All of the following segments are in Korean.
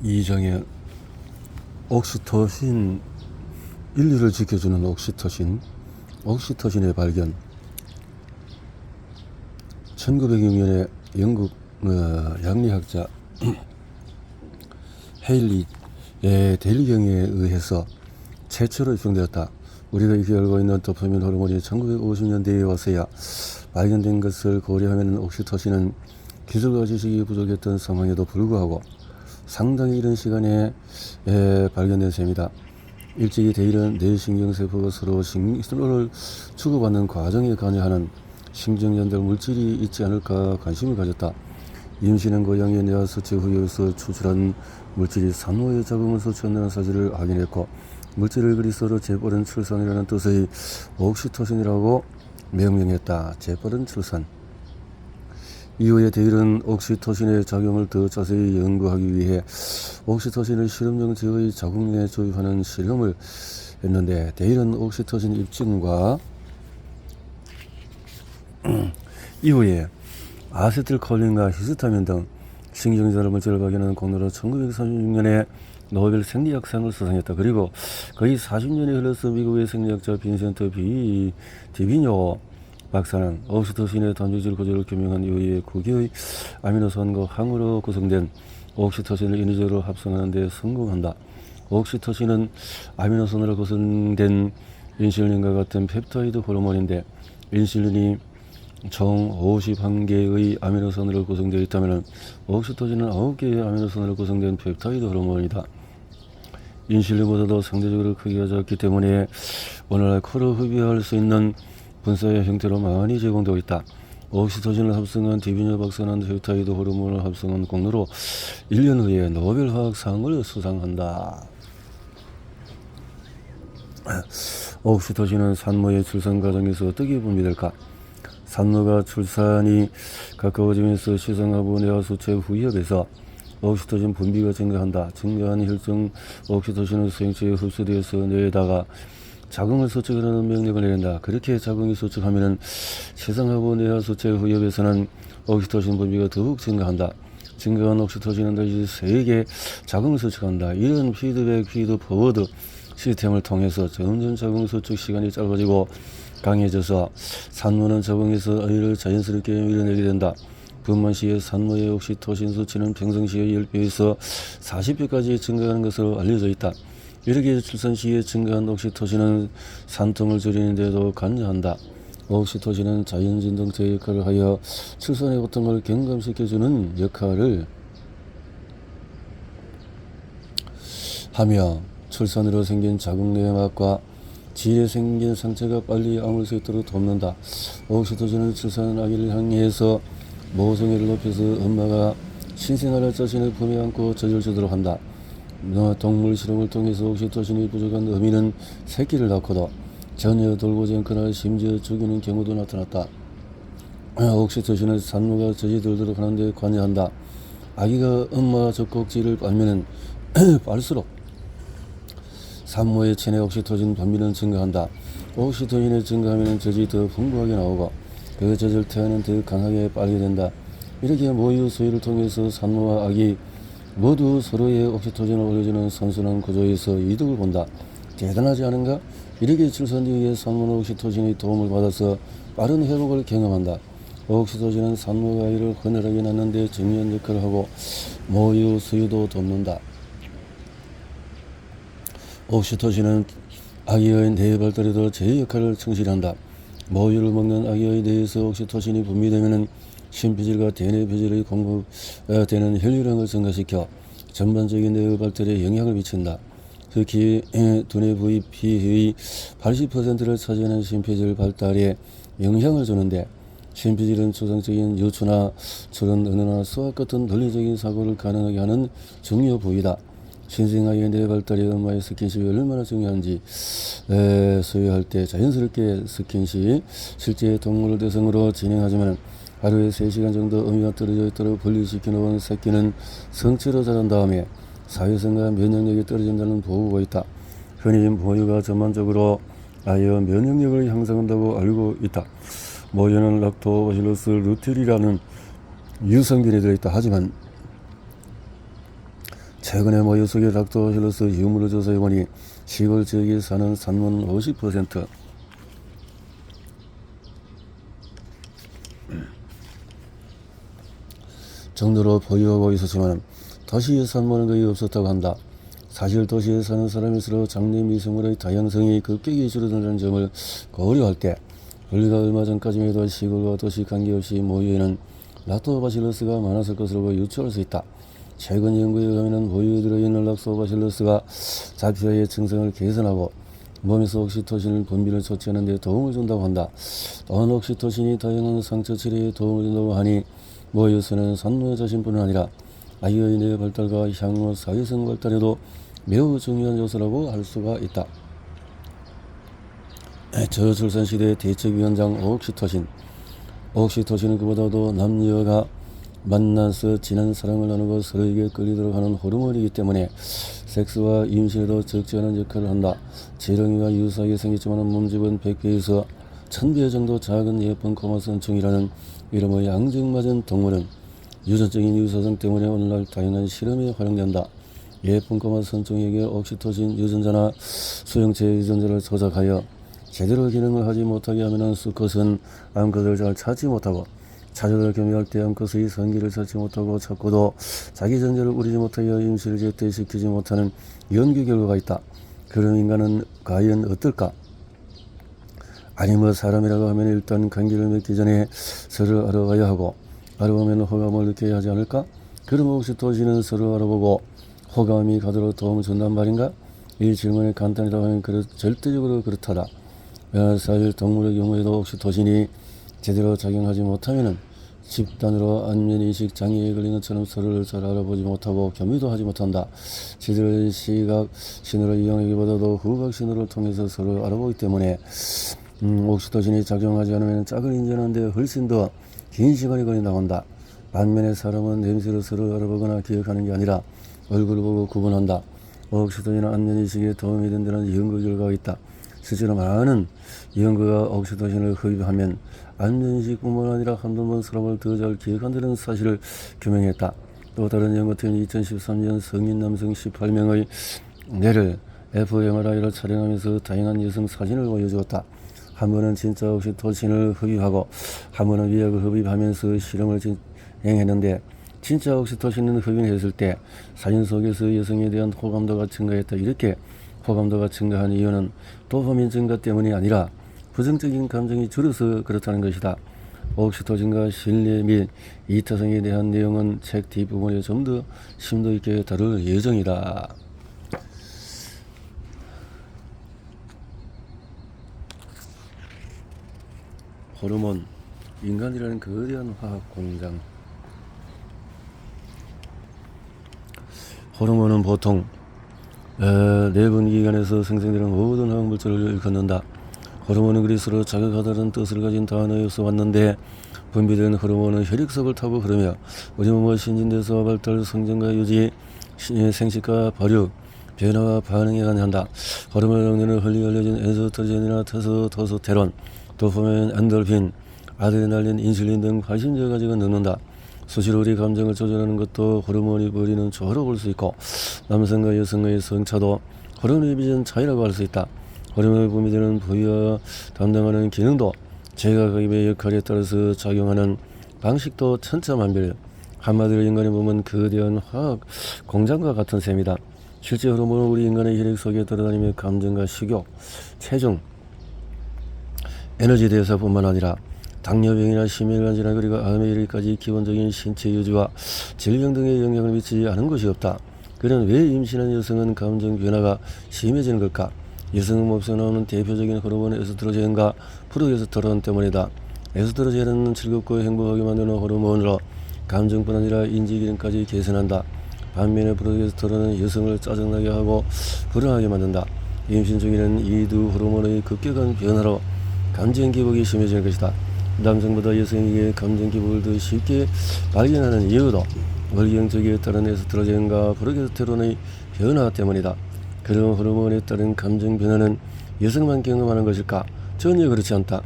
이정의 옥시토신, 인류를 지켜주는 옥시토신의 발견. 1906년에 영국 양리학자 헤일리의 대리경에 의해서 최초로 입증되었다. 우리가 익히 알고 있는 도파민 호르몬이 1950년대에 와서야 발견된 것을 고려하면 옥시토신은 기술과 지식이 부족했던 상황에도 불구하고 상당히 이른 시간에 발견된 셈이다. 일찍이 대일은 뇌신경세포가 서로 신호를 주고받는 과정에 관여하는 신경전달 물질이 있지 않을까 관심을 가졌다. 임신한 고양이의 뇌와 수체 후에서 추출한 물질이 산모의 자궁을 소취한다는 사실을 확인했고, 물질을 그리스어로 재빠른 출산이라는 뜻의 옥시토신이라고 명명했다. 재빠른 출산. 이후에 데일은 옥시토신의 작용을 더 자세히 연구하기 위해 옥시토신을 실험용 제의 자궁내에 주입하는 실험을 했는데, 데일은 옥시토신 입증과 이후에 아세틸콜린과 히스타민 등 신경전달 물질을 발견한 공로로 1936년에 노벨 생리학상을 수상했다. 그리고 거의 40년이 흘러서 미국의 생리학자 빈센트 디비뇨 박사는 옥시토신의 단백질 구조를 규명한 이후에 9개의 아미노산과 항으로 구성된 옥시토신을 인위적으로 합성하는 데 성공한다. 옥시토신은 아미노산으로 구성된 인슐린과 같은 펩타이드 호르몬인데, 인슐린이 총 51개의 아미노산으로 구성되어 있다면 옥시토신은 9개의 아미노산으로 구성된 펩타이드 호르몬이다. 인슐린보다도 상대적으로 크기가 작기 때문에 오늘날 코로 흡입할 수 있는 분사의 형태로 많이 제공되고 있다. 옥시토신을 합성한 디비뇨 박사는 펩타이드 호르몬을 합성한 공로로 1년 후에 노벨 화학상을 수상한다. 옥시토신은 산모의 출산 과정에서 어떻게 분비될까? 산모가 출산이 가까워지면서 시상하부 뇌와 수체 후엽에서 옥시토신 분비가 증가한다. 증가한 혈중 옥시토신은 수용체에 흡수되어서 뇌에다가 자궁을 수축하는 명령을 내린다. 그렇게 자궁이 수축하면 시상하부 뇌와 수체 후엽에서는 옥시토신 분비가 더욱 증가한다. 증가한 옥시토신은 다시 세게 자궁을 수축한다. 이런 피드포워드 시스템을 통해서 점점 자궁 수축 시간이 짧아지고 강해져서 산모는 자궁에서 아이를 자연스럽게 밀어내게 된다. 분만 시에 산모의 옥시토신 수치는 평상시의 10배에서 40배까지 증가하는 것으로 알려져 있다. 이렇게 출산 시에 증가한 옥시토신은 산통을 줄이는 데도 관여한다. 옥시토신은 자연진동체 역할을 하여 출산의 고통을 경감시켜주는 역할을 하며 출산으로 생긴 자궁내막과 질에 생긴 상처가 빨리 아물 수 있도록 돕는다. 옥시토신은 출산 아기를 향해서 모성애를 높여서 엄마가 신생아를 자신의 품에 안고 젖을 주도록 한다. 동물 실험을 통해서 옥시토신이 부족한 어미는 새끼를 낳고도 전혀 돌보지 않거나 심지어 죽이는 경우도 나타났다. 옥시토신은 산모가 젖이 들도록 하는 데 관여한다. 아기가 엄마 젖꼭지를 빨면은 빨수록 산모의 체내 옥시토신 분비는 증가한다. 옥시토신이 증가하면 젖이 더 풍부하게 나오고 그 젖을 태아는 더 강하게 빨게 된다. 이렇게 모유 수유를 통해서 산모와 아기 모두 서로의 옥시토신을 올려주는 선순환 구조에서 이득을 본다. 대단하지 않은가? 이렇게 출산 이후에 산모는 옥시토신의 도움을 받아서 빠른 회복을 경험한다. 옥시토신은 산모가 아이를 헌혈하게 낳는 데 중요한 역할을 하고 모유 수유도 돕는다. 옥시토신은 아기의 뇌 발달에도 제 역할을 충실한다. 모유를 먹는 아기의 뇌에서 옥시토신이 분비되면 심폐질과 대뇌 배질의 공급되는 혈류량을 증가시켜 전반적인 뇌의 발달에 영향을 미친다. 특히 두뇌 부위 피의 80%를 차지하는 심폐질 발달에 영향을 주는데, 심폐질은 추상적인 유추나 추론, 언어나 수학 같은 논리적인 사고를 가능하게 하는 중요 부위다. 신생아의 뇌 발달에 엄마의 스킨십이 얼마나 중요한지 소유할 때 자연스럽게 스킨십, 실제 동물을 대상으로 진행하지만 하루에 3시간 정도 어미와 떨어져 있도록 분리시켜 놓은 새끼는 성체로 자란 다음에 사회성과 면역력이 떨어진다는 보고가 있다. 흔히 모유가 전반적으로 아이의 면역력을 향상한다고 알고 있다. 모유는 락토바실러스 루테리라는 유산균이 들어있다. 하지만 최근에 모유 속의 락토바실러스 유무를 조사해보니 시골 지역에 사는 산모는 50% 정도로 보유하고 있었지만 도시의 산모는 거의 없었다고 한다. 사실 도시에 사는 사람일수록 장내 미생물의 다양성이 급격히 줄어든다는 점을 고려할 때 불과 얼마 전까지만 해도 시골과 도시 관계없이 모유에는 락토바실러스가 많았을 것으로 유추할 수 있다. 최근 연구에 의하면 모유에 들어있는 락토바실러스가 자폐아의 증상을 개선하고 몸에서 옥시토신을 분비를 조치하는 데 도움을 준다고 한다. 또한 옥시토신이 다양한 상처 치료에 도움을 준다고 하니 모유수는 산모의 자신뿐만 아니라 아이의 뇌 발달과 향후 사회성 발달에도 매우 중요한 요소라고 할 수가 있다. 저출산 시대 대책위원장 옥시토신은 그보다도 남녀가 만나서 진한 사랑을 나누고 서로에게 끌리도록 하는 호르몬이기 때문에 섹스와 임신에도 적지 않은 역할을 한다. 지렁이와 유사하게 생겼지만 몸집은 100배에서 1000배 정도 작은 예쁜 고마선충이라는 이름의 앙증맞은 동물은 유전적인 유사성 때문에 오늘날 다양한 실험에 활용된다. 예쁜 고마선충에게 옥시토신 유전자나 수용체 유전자를 조작하여 제대로 기능을 하지 못하게 하면 수컷은 암컷을 잘 찾지 못하고 자녀를 겸유할 때 암컷의 성기를 찾지 못하고 찾고도 자기 전제를 우리지 못하여 임신을 제때시키지 못하는 연구 결과가 있다. 그런 인간은 과연 어떨까? 아니 사람이라고 하면 일단 관계를 맺기 전에 서로 알아봐야 하고 알아보면 호감을 느껴야 하지 않을까? 그럼 옥시토신은 서로 알아보고 호감이 가도록 도움을 준단 말인가? 이 질문이 간단하다고 하면 절대적으로 그렇다다. 사실 동물의 경우에도 옥시토신이 제대로 작용하지 못하면 집단으로 안면인식 장애에 걸린 것처럼 서로를 잘 알아보지 못하고 겸유도 하지 못한다. 저들은 시각 신호를 이용하기보다도 후각 신호를 통해서 서로 알아보기 때문에 옥시토신이 작용하지 않으면 짝을 인정하는데 훨씬 더 긴 시간이 걸린다고 한다. 반면에 사람은 냄새로 서로 알아보거나 기억하는 게 아니라 얼굴을 보고 구분한다. 옥시토신은 안면인식에 도움이 된다는 연구 결과가 있다. 실제로 많은 연구가 옥시토신을 흡입하면 안면인식뿐만 아니라 한두 번 사람을 더 잘 기억한다는 사실을 규명했다. 또 다른 연구팀은 2013년 성인 남성 18명의 뇌를 fMRI로 촬영하면서 다양한 여성 사진을 보여주었다. 한 번은 진짜 옥시토신을 흡입하고 한 번은 위약을 흡입하면서 실험을 진행했는데 진짜 옥시토신을 흡입했을 때 사진 속에서 여성에 대한 호감도가 증가했다. 이렇게 호감도가 증가한 이유는 도파민 증가 때문이 아니라 부정적인 감정이 줄어서 그렇다는 것이다. 옥시토신과 신뢰 및 이타성에 대한 내용은 책 뒷부분에 좀 더 심도 있게 다룰 예정이다. 호르몬, 인간이라는 거대한 화학 공장. 호르몬은 보통 내분기관에서 생성되는 모든 화학물질을 일컫는다. 호르몬은 그리스로 자극하다는 뜻을 가진 단어에서 왔는데 분비된 호르몬은 혈액속을 타고 흐르며 우리 몸의 신진대사와 발달, 성장과 유지, 생식과 발육, 변화와 반응에 관여한다. 호르몬의 종류는 흔히 알려진 에스트로겐이나 테스토스테론, 도파민, 엔돌핀, 아드레날린, 인슐린 등 80여 가지가 넣는다. 수시로 우리 감정을 조절하는 것도 호르몬이 벌이는 조화로 볼 수 있고 남성과 여성의 성차도 호르몬의 빚은 차이라고 할 수 있다. 호르몬이 분비되는 부위와 담당하는 기능도 제각각의 역할에 따라서 작용하는 방식도 천차만별. 한마디로 인간의 몸은 거대한 화학 공장과 같은 셈이다. 실제 호르몬은 우리 인간의 혈액 속에 돌아다니며 감정과 식욕, 체중, 에너지 대사뿐만 아니라 당뇨병이나 심혈관 질환 그리고 암에 이르기까지 기본적인 신체 유지와 질병 등에 영향을 미치지 않은 것이 없다. 그는 왜 임신한 여성은 감정 변화가 심해지는 걸까? 여성 몸에서 나오는 대표적인 호르몬 에스트로겐과 프로게스테론 때문이다. 에스트로겐은 즐겁고 행복하게 만드는 호르몬으로 감정뿐 아니라 인지기능까지 개선한다. 반면에 프로게스테론은 여성을 짜증나게 하고 불안하게 만든다. 임신 중에는 이 두 호르몬의 급격한 변화로 감정 기복이 심해지는 것이다. 남성보다 여성에게 감정 기복을 더 쉽게 발견하는 이유도 월경적에 따른 에스트로겐과 프로게스테론의 변화 때문이다. 그런 호르몬에 따른 감정 변화는 여성만 경험하는 것일까? 전혀 그렇지 않다.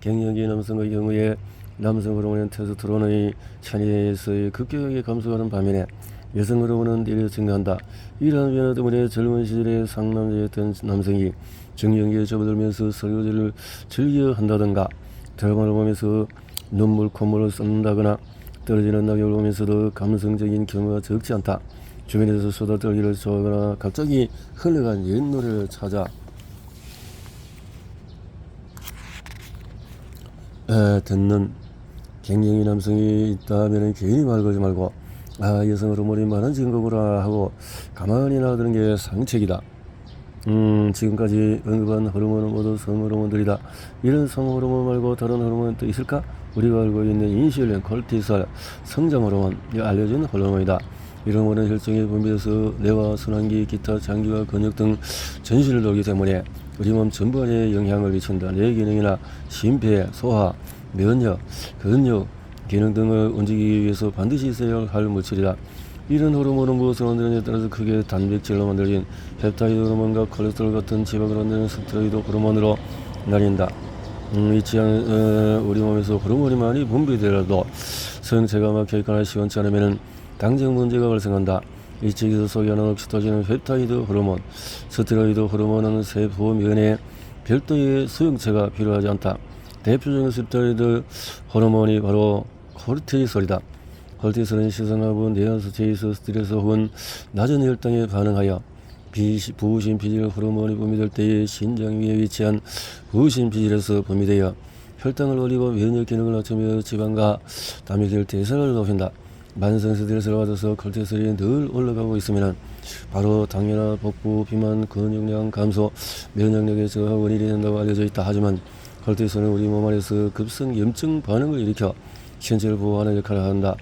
갱년기 남성의 경우에 남성 호르몬인 테스토스테론의 체내에서의 급격하게 감소하는 반면에 여성 호르몬은 내려 증가한다. 이러한 변화 때문에 젊은 시절에 상남자였던 남성이 정경기에 접어들면서 설거지를 즐겨 한다든가, 드라마를 보면서 눈물 콧물을 쏟는다거나 떨어지는 낙엽을 보면서도 감성적인 경우가 적지 않다. 주변에서 수다 떨기를 좋아하거나 갑자기 흘러간 옛 노래를 찾아 듣는 갱년기 남성이 있다면 괜히 말 걸지 말고 여성 호르몬이 많은 증거구나 하고 가만히 놔두는 게 상책이다. 지금까지 언급한 호르몬은 모두 성호르몬들이다. 이런 성호르몬 말고 다른 호르몬은 또 있을까? 우리가 알고 있는 인슐린, 콜티솔, 성장호르몬, 알려진 호르몬이다. 이런 호르몬은 혈중에 분비돼서 뇌와 순환기, 기타 장기와 근육 등 전신을 돌기 때문에 우리 몸 전반에 영향을 미친다. 뇌 기능이나 심폐, 소화, 면역, 근육 기능 등을 움직이기 위해서 반드시 있어야 할 물질이다. 이런 호르몬은 무엇을 만드느냐에 따라서 크게 단백질로 만들어진 펩타이드 호르몬과 콜레스테롤 같은 지방을 만드는 스테로이드 호르몬으로 나뉜다. 우리 몸에서 호르몬이 많이 분비되더라도 성체가 막혀있거나 시원치 않으면 당장 문제가 발생한다. 일찍에서 소개하는 옥시토신은 펩타이드 호르몬, 스테로이드 호르몬은 세포면에 별도의 수용체가 필요하지 않다. 대표적인 스테로이드 호르몬이 바로 코르티솔이다. 코르티솔은 시선하고 뇌하수체에서 스트레스 혹은 낮은 혈당에 반응하여 부신피질 호르몬이 분비될 때에 신장 위에 위치한 부신피질에서 분비되어 혈당을 올리고 면역 기능을 낮추며 지방과 단백질 대사를 높인다. 만성 스트레스를 받아서 콜레스테롤이 늘 올라가고 있으면 바로 당뇨나 복부 비만, 근육량 감소, 면역력의 저하 원인이 된다고 알려져 있다. 하지만 콜레스테롤은 우리 몸 안에서 급성 염증 반응을 일으켜 신체를 보호하는 역할을 한다.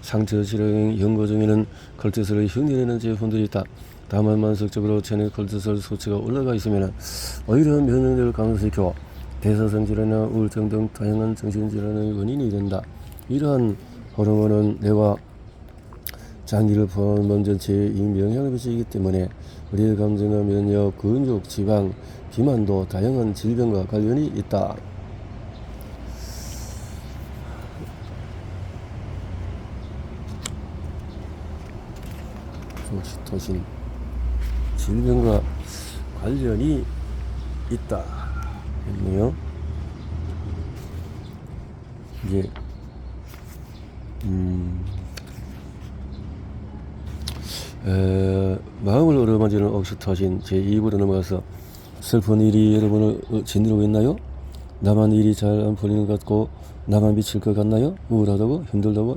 상처 치료용 연고 중에는 콜레스테롤을 흉내내는 제품들이 있다. 다만 만성적으로 체내 콜레스테롤 수치가 올라가 있으면 오히려 면역력을 감소시켜 대사성 질환이나 우울증 등 다양한 정신질환의 원인이 된다. 이러한 호르몬은 뇌와 장기를 포함한 몸 전체에 이미 영향을 미치기 때문에 우리의 감정과 면역, 근육, 지방, 비만도 다양한 질병과 관련이 있다. 옥시토신 질병과 관련이 있다 했네요. 이제 마음을 어루만지는 옥시토신 제2부로 넘어가서 슬픈 일이 여러분을 짓누르고 있나요? 나만 일이 잘 안 풀리는 것 같고 나만 미칠 것 같나요? 우울하다고 힘들다고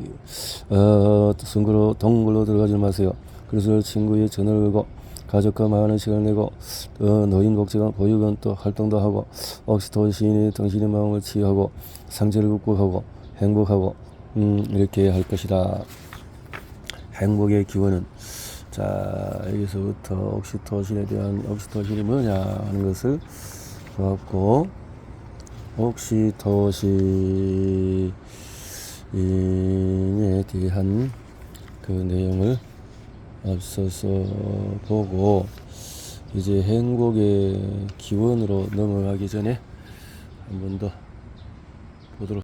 동굴로 들어가지 마세요. 그래서 친구의 전화를 걸고 가족과 많은 시간을 내고 노인 복지관 보육원 또 활동도 하고 옥시토신이 당신의 마음을 치유하고 상처를 극복하고 행복하고 이렇게 할 것이다. 행복의 기원은 자 여기서부터 옥시토신에 대한 옥시토신이 뭐냐 하는 것을 보았고 옥시토신에 대한 그 내용을 앞서서 보고 이제 행복의 기원으로 넘어가기 전에 한 번 더